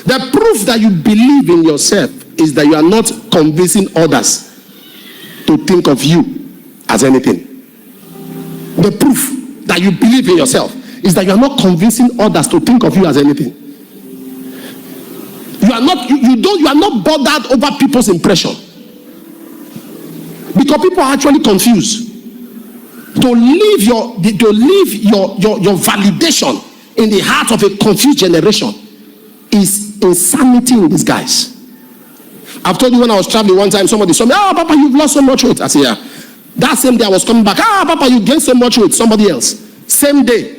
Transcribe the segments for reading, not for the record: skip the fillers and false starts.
The proof that you believe in yourself is that you are not convincing others to think of you as anything. The proof that you believe in yourself is that you are not convincing others to think of you as anything. You are not bothered over people's impression. Because people are actually confused. To leave your validation in the heart of a confused generation is insanity in disguise. I've told you when I was traveling one time, somebody saw me, "Oh, Papa, you've lost so much weight." I said, "Yeah." That same day I was coming back, "Ah, Papa, you gained so much weight." Somebody else. Same day.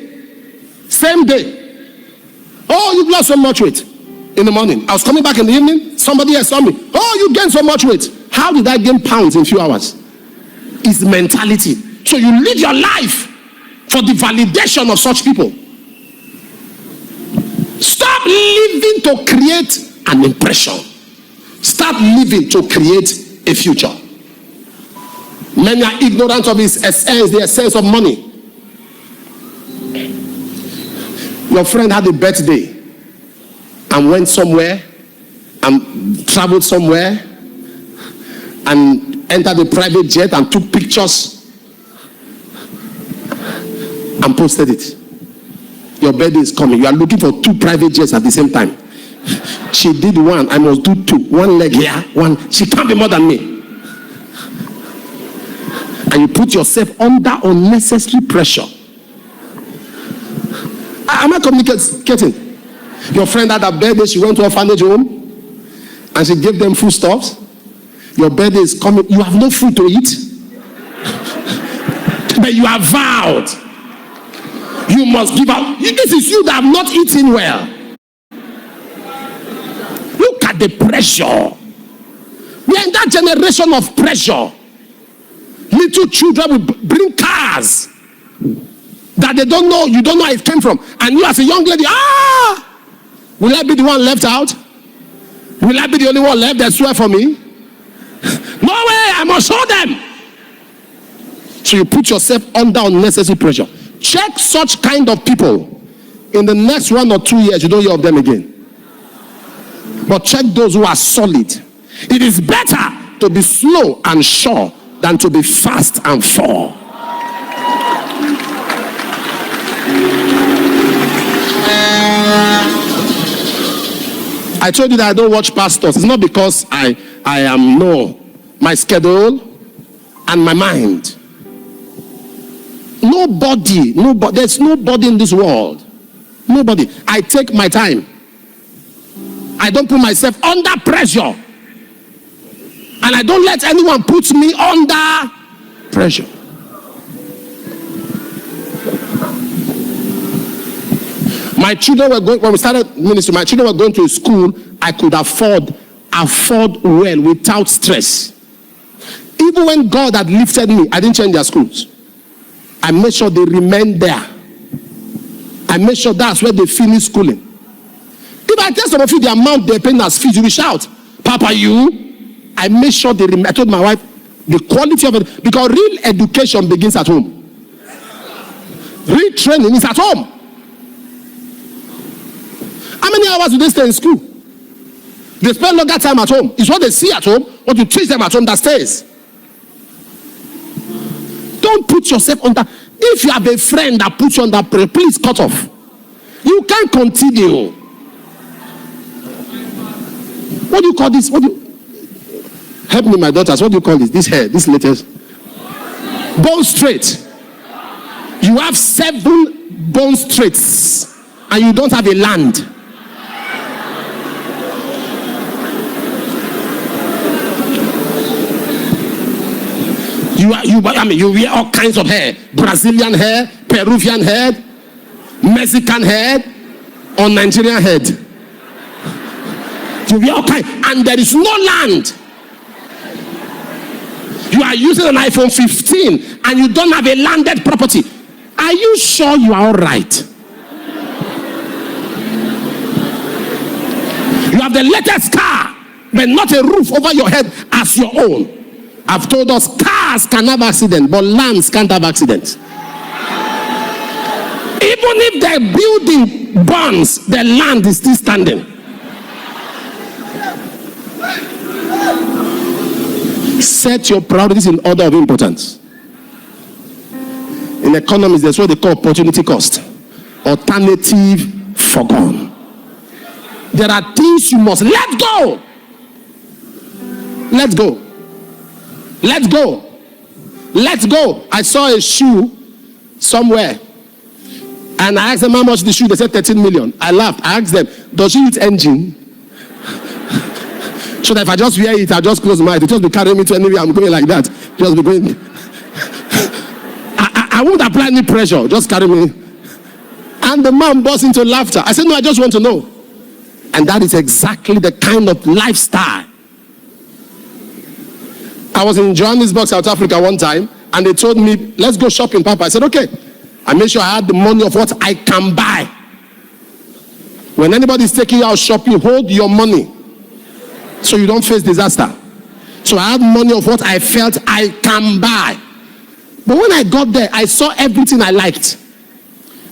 "Oh, you've lost so much weight." In the morning. I was coming back in the evening, somebody else saw me. "Oh, you gained so much weight." How did I gain pounds in a few hours? It's mentality. So you live your life for the validation of such people. Stop living to create an impression. Start living to create a future. Many are ignorant of its essence, the essence of money. Your friend had a birthday and went somewhere and traveled somewhere and entered a private jet and took pictures and posted it. Your birthday is coming. You are looking for 2 private jets at the same time. She did 1. I must do 2. 1 leg here, 1. She can't be more than me. And you put yourself under unnecessary pressure. Am I communicating? Your friend had a birthday. She went to an orphanage home and she gave them foodstuffs. Your birthday is coming. You have no food to eat. But you have vowed. You must give out. This is you that have not eaten well. Look at the pressure. We are in that generation of pressure. Little children will bring cars that they don't know. You don't know where it came from. And you as a young lady, will I be the one left out? Will I be the only one left that swear for me? No way, I must show them. So you put yourself under unnecessary pressure. Check such kind of people. In the next 1 or 2 years, you don't hear of them again. But check those who are solid. It is better to be slow and sure than to be fast and fall. I told you that I don't watch pastors. It's not because I am my schedule and my mind. Nobody, there's nobody in this world. Nobody. I take my time. I don't put myself under pressure. And I don't let anyone put me under pressure. My children were going, when we started ministry, my children were going to a school I could afford well without stress. Even when God had lifted me, I didn't change their schools. I made sure they remained there. I made sure that's where they finish schooling. If I tell some of you the amount they're paying as fees, you will shout, "Papa, you." I made sure they remain. I told my wife the quality of it, because real education begins at home. Real training is at home. How many hours do they stay in school? They spend longer time at home. It's what they see at home, what you teach them at home that stays. Don't put yourself under. If you have a friend that puts you under pressure, please cut off. You can't continue. What do you call this? Help me, my daughters. What do you call this? This hair, this latest. Bone straight. You have 7 bone straights and you don't have a land. You wear all kinds of hair. Brazilian hair, Peruvian hair, Mexican hair, or Nigerian head. You wear all kinds, and there is no land. You are using an iPhone 15 and you don't have a landed property. Are you sure you are all right? You have the latest car, but not a roof over your head as your own. I've told us cars can have accidents, but lands can't have accidents. Even if the building burns, the land is still standing. Set your priorities in order of importance. In economics, there's what they call opportunity cost. Alternative forgone. There are things you must let go. Let go. Let go. Let go. I saw a shoe somewhere, and I asked them how much the shoe. They said 13 million. I laughed. I asked them, does she use engine? So that if I just wear it, I just close my eyes. It just be carrying me to anywhere I'm going like that. Just be going. I won't apply any pressure. Just carry me. And the man burst into laughter. I said, no, I just want to know. And that is exactly the kind of lifestyle. I was in Johannesburg, South Africa one time, and they told me, let's go shopping, Papa. I said, okay. I made sure I had the money of what I can buy. When anybody's taking you out shopping, hold your money so you don't face disaster. So I had money of what I felt I can buy. But when I got there, I saw everything I liked.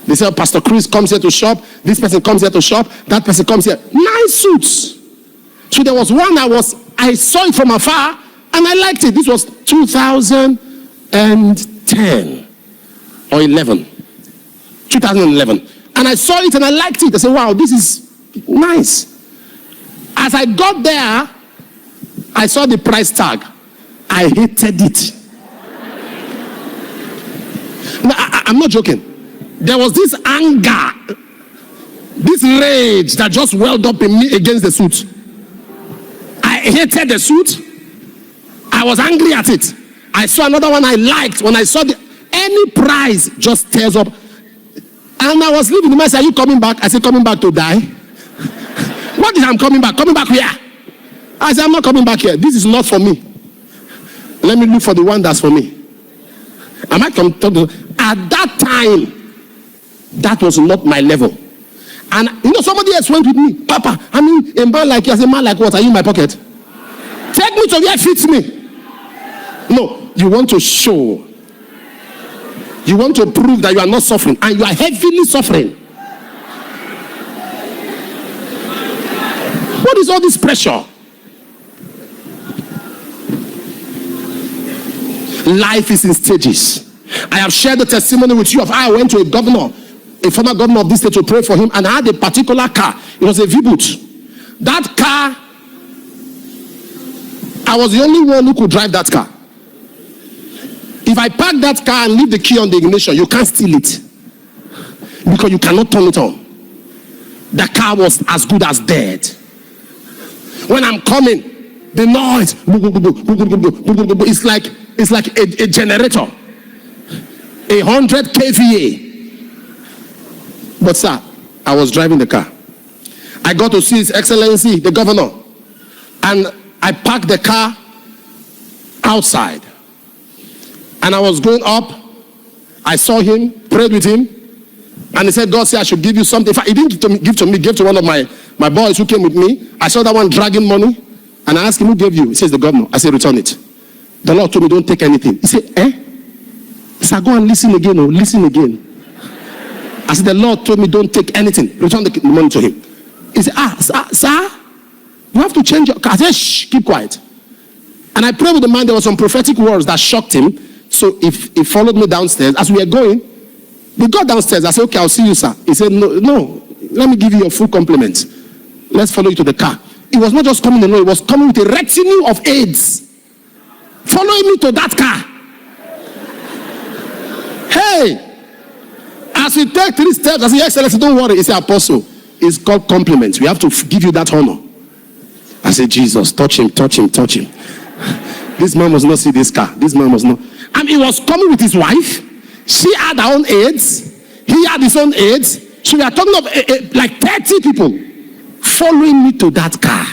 They said, Pastor Chris comes here to shop. This person comes here to shop. That person comes here. Nice suits. So there was one I saw it from afar, and I liked it. This was 2010 or 11. 2011. And I saw it and I liked it. I said, wow, this is nice. As I got there, I saw the price tag. I hated it. No, I'm not joking. There was this anger, this rage that just welled up in me against the suit. I hated the suit. I was angry at it. I saw another one I liked. When I saw any price just tears up. And I was leaving. The man said, are you coming back? I said, coming back to die? What is I'm coming back? Coming back here? I said, I'm not coming back here. This is not for me. Let me look for the one that's for me. I might come talk to. At that time, that was not my level. And somebody else went with me. Papa, I mean, a man like you, as a man like what? Are you in my pocket? Take me to where it fits me. No, you want to show. You want to prove that you are not suffering, and you are heavily suffering. What is all this pressure? Life is in stages. I have shared the testimony with you of how I went to a former governor of this state, to pray for him, and I had a particular car. It was a V-boot. That car, I was the only one who could drive that car. If I park that car and leave the key on the ignition, you can't steal it, because you cannot turn it on. The car was as good as dead. When I'm coming, the noise, it's like a generator, 100 kVA. But sir, I was driving the car. I got to see His Excellency, the governor, and I parked the car outside. And I was going up. I saw him, prayed with him, and he said, God said I should give you something. In fact, he didn't give to me, he gave to one of my boys who came with me. I saw that one dragging money, and I asked him, who gave you? He says, the governor. I said, return it. The Lord told me, don't take anything. He said, He said, go and listen again, listen again. I said, the Lord told me, don't take anything. Return the money to him. He said, sir, you have to change your car. I said, shh, keep quiet. And I prayed with the man. There were some prophetic words that shocked him. So if he followed me downstairs, as we were going, we got downstairs. I said, okay, I'll see you, sir. He said, no, let me give you your full compliments. Let's follow you to the car. It was not just coming alone. It was coming with a retinue of aides, following me to that car. Hey, as we take 3 steps, I said, Excellency, don't worry. He said, Apostle, it's called compliments. We have to give you that honor. I said, Jesus, touch him, touch him, touch him. This man must not see this car. This man must not. And he was coming with his wife. She had her own aides. He had his own aides. So we are talking of like 30 people following me to that car.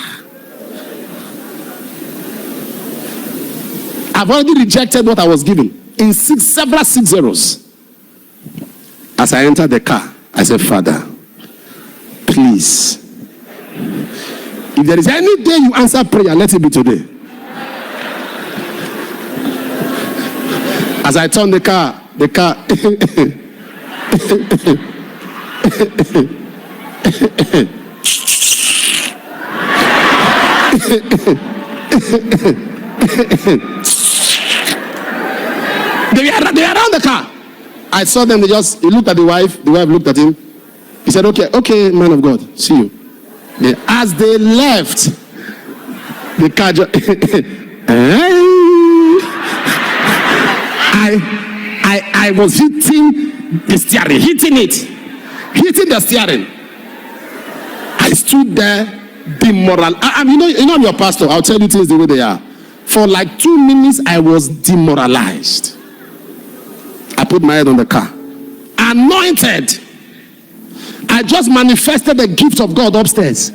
I've already rejected what I was given in several 6 zeros. As I entered the car, I said, Father, please, if there is any day you answer prayer, let it be today. As I turned the car, They were around the car. I saw them. He looked at the wife. The wife looked at him. He said, okay, man of God, see you. As they left, the car I was hitting the steering, hitting the steering. I stood there, demoralized. You know I'm your pastor. I'll tell you things the way they are. For like 2 minutes, I was demoralized. I put my head on the car. Anointed. I just manifested the gift of God upstairs.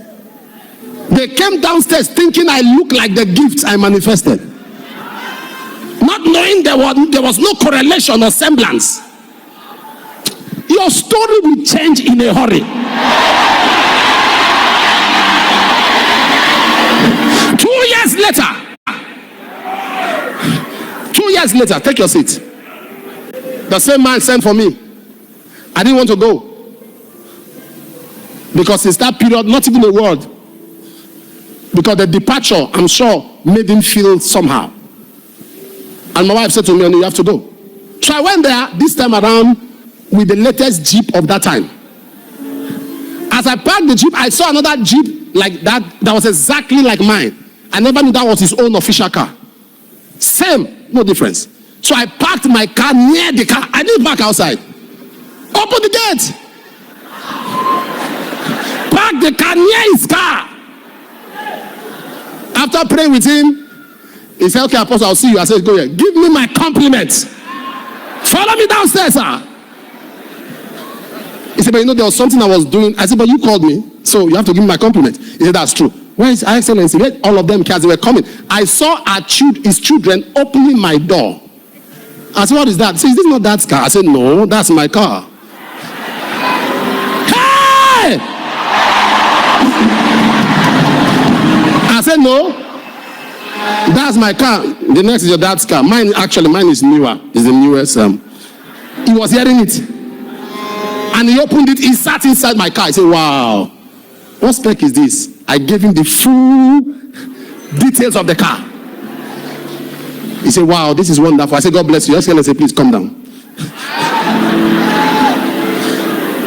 They came downstairs thinking I looked like the gifts I manifested. Not knowing there was no correlation or semblance. Your story will change in a hurry. 2 years later. 2 years later, take your seat. The same man sent for me. I didn't want to go. Because since that period, not even a word. Because the departure, I'm sure, made him feel somehow. And my wife said to me, you have to go. So I went there this time around with the latest Jeep of that time. As I parked the Jeep, I saw another Jeep like that was exactly like mine. I never knew that was his own official car. Same, no difference. So I parked my car near the car. I didn't park outside. Open the gate. Park the car near his car. After praying with him, he said, okay, Apostle, I'll see you. I said, go here. Give me my compliments. Follow me downstairs, sir. He said, but there was something I was doing. I said, but you called me, so you have to give me my compliments. He said, that's true. Where is Her Excellency? Where all of them cars, they were coming. I saw his children opening my door. I said, what is that? He said, is this not that car? I said, no, that's my car. Hey! I said, no, that's my car. The next is your dad's car. Mine is newer. It's the newest. He was hearing it. And he opened it. He sat inside my car. He said, wow, what spec is this? I gave him the full details of the car. He said, wow, this is wonderful. I said, God bless you. Your Excellency, please come down.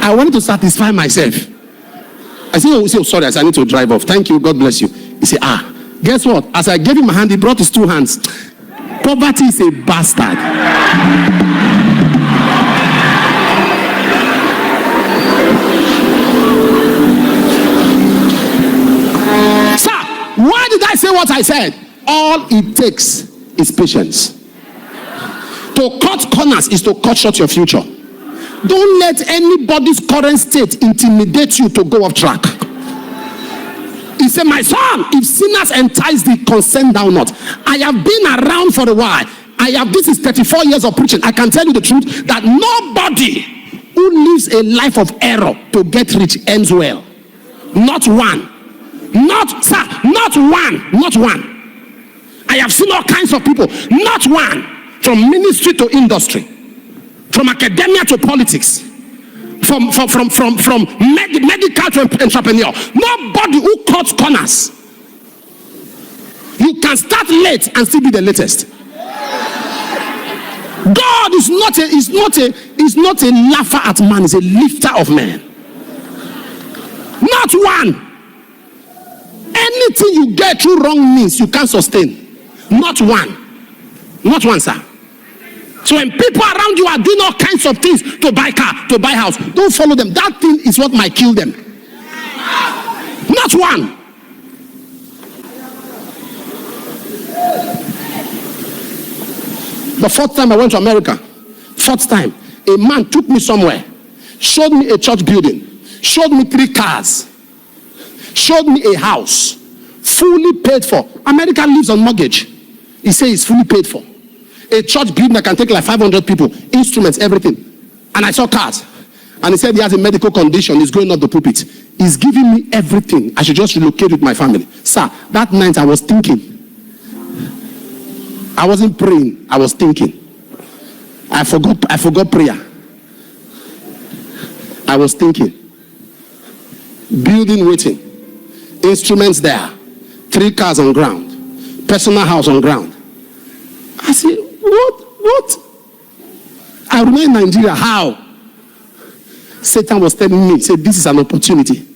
I wanted to satisfy myself. I said, oh, sorry. I said, I need to drive off. Thank you. God bless you. He said, guess what? As I gave him a hand, he brought his 2 hands. Poverty is a bastard. Sir, why did I say what I said? All it takes is patience. To cut corners is to cut short your future. Don't let anybody's current state intimidate you to go off track. He said, my son, if sinners entice thee, consent thou not. I have been around for a while. This is 34 years of preaching. I can tell you the truth that nobody who lives a life of error to get rich ends well. Not one. Not one. I have seen all kinds of people. Not one. From ministry to industry. From academia to politics. From medical to entrepreneur. Nobody who cuts corners. You can start late and still be the latest. God is not a laugher at man, he's a lifter of men. Not one. Anything you get through wrong means you can't sustain. Not one. Not one, sir. So when people around you are doing all kinds of things to buy car, to buy house, don't follow them. That thing is what might kill them. Not one. The 4th time I went to America, 4th time, a man took me somewhere, showed me a church building, showed me 3 cars, showed me a house, fully paid for. America lives on mortgage. He said it's fully paid for. A church building that can take like 500 people, instruments, everything. And I saw cars. And he said he has a medical condition. He's going up the pulpit. He's giving me everything. I should just relocate with my family. Sir, that night I was thinking. I wasn't praying. I was thinking. I forgot prayer. I was thinking. Building waiting. Instruments there. 3 cars on ground. Personal house on ground. I said, what? I remember in Nigeria how Satan was telling me, say, this is an opportunity.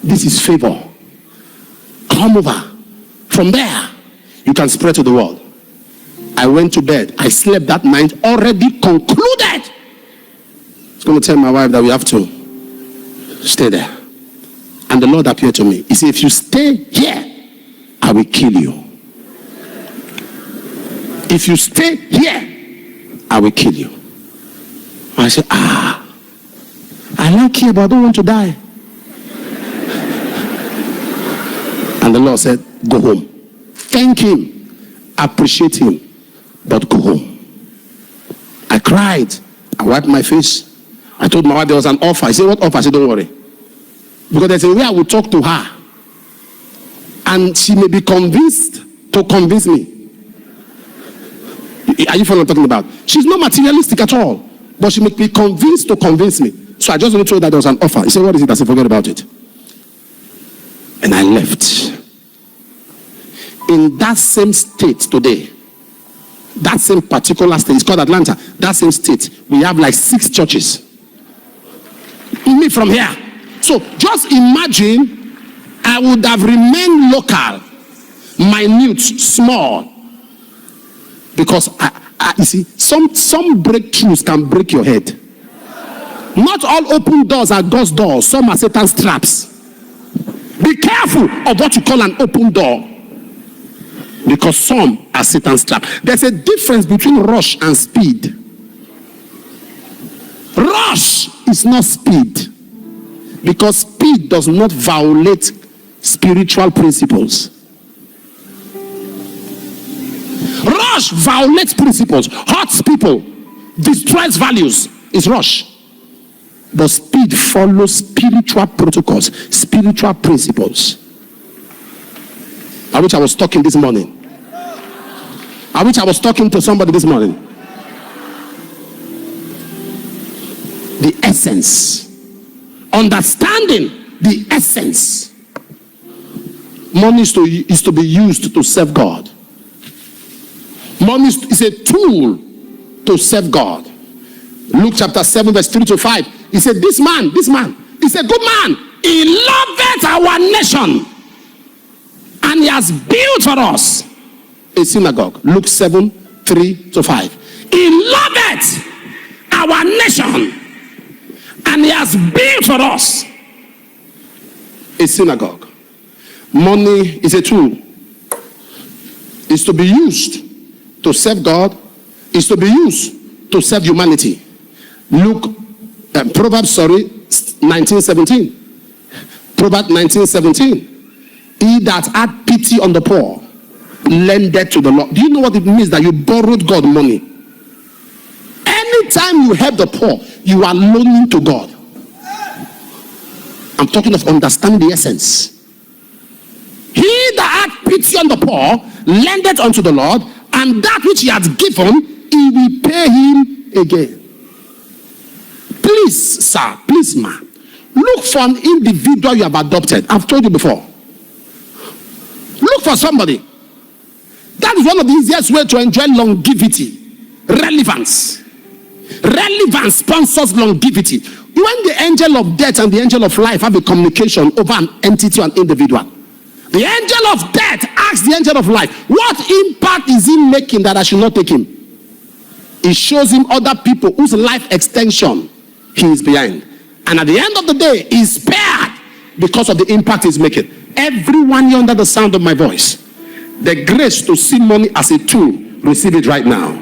This is favor. Come over. From there, you can spread to the world. I went to bed. I slept that night, already concluded. I was going to tell my wife that we have to stay there. And the Lord appeared to me. He said, if you stay here, I will kill you. If you stay here, I will kill you. I said, I like here, but I don't want to die. And the Lord said, go home. Thank him. Appreciate him. But go home. I cried. I wiped my face. I told my wife there was an offer. I said, what offer? I said, don't worry. Because there's a way I will talk to her. And she may be convinced to convince me. Are you following what I'm talking about? She's not materialistic at all. But she may be convinced to convince me. So I just told her that there was an offer. He said, what is it? I said, forget about it. And I left. In that same state today, that same particular state, it's called Atlanta, that same state, we have like 6 churches. Me from here. So just imagine I would have remained local, minute, small. Because you see, some breakthroughs can break your head. Not all open doors are God's doors. Some are Satan's traps. Be careful of what you call an open door. Because some are Satan's trap. There's a difference between rush and speed. Rush is not speed. Because speed does not violate spiritual principles. Rush violates principles, hurts people, destroys values. It's rush. But speed follows spiritual protocols, spiritual principles. I wish I was talking this morning. I wish I was talking to somebody this morning. The essence. Understanding the essence. Money is to be used to serve God. Money is a tool to serve God. Luke chapter 7 verse 3 to 5. He said, this man, he's a good man. He loveth our nation. And he has built for us a synagogue. Luke 7, 3 to 5. He loveth our nation. And he has built for us a synagogue. Money is a tool. It's to be used to serve God. It's to be used to serve humanity. Proverbs 19:17. Proverbs 19:17. He that had pity on the poor, lendeth to the Lord. Do you know what it means that you borrowed God money? Anytime you help the poor, you are loaning to God. I'm talking of understanding the essence. He that had pity on the poor, lendeth unto the Lord, and that which he has given, he will pay him again. Please, sir, please, ma, look for an individual you have adopted. I've told you before. Look for somebody. That is one of the easiest ways to enjoy longevity. Relevance. Relevance sponsors longevity. When the angel of death and the angel of life have a communication over an entity or an individual, the angel of death asks the angel of life, what impact is he making that I should not take him? It shows him other people whose life extension he is behind. And at the end of the day, he's spared because of the impact he's making. Everyone here under the sound of my voice, the grace to see money as a tool, receive it right now.